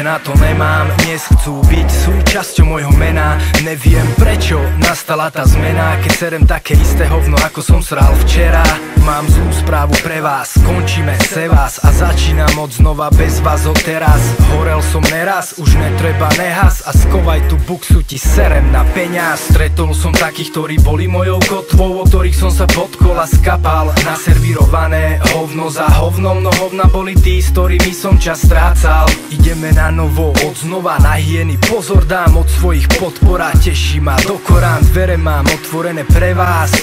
na to nemám. Dnes chcú byť súčasťou môjho mena. Neviem prečo nastala tá zmena, keď serem také isté hovno ako som sral včera. Mám zlú správu pre vás, končíme se vás a začínam od znova bez vás od teraz. Horel som neraz, už netreba nehas a skovaj tú buksu, ti serem na peňaz. Stretol som takých, ktorí boli mojou kotvou, o ktorých som sa pod kola skapal. Naservírované hovno za hovnom, no hovna boli tí, s ktorými som čas strácal. Ideme na novo, od znova na hyeny, pozor dám od svojich podpora, teší ma do Korán, dvere mám otvorené pre vás.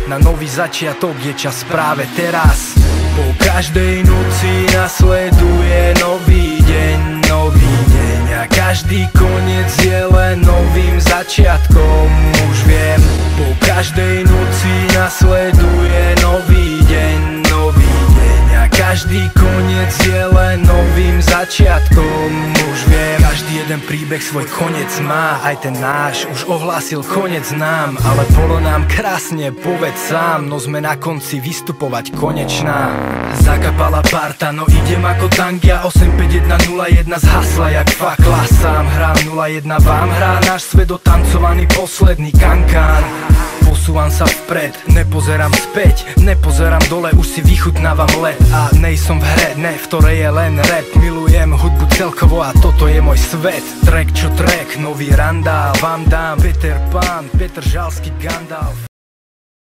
Na nový začiatok je čas práve teraz. Po každej noci nasleduje nový deň, nový deň a každý koniec je len novým začiatkom, už viem. Po každej noci nasleduje nový deň, nový deň a každý koniec je len novým začiatkom, už viem. Každý jeden príbeh svoj koniec má, aj ten náš už ohlásil koniec nám. Ale bolo nám krásne, povedz sám, no sme na konci vystupovať konečná. Zakapala parta, no idem ako tangia, 85101 zhasla jak fakla. Sám hrám 01, vám hrá náš svet otancovaný posledný kankán. Posúvam sa vpred, nepozerám späť, nepozerám dole, už si vychutnávam let. A nejsom v hre, ne, v ktorej je len rap. Milujem hudbu celkovo a toto je môj svet. Track čo track, nový randál, vám dám Peter Pan, Petržalský Gandalf.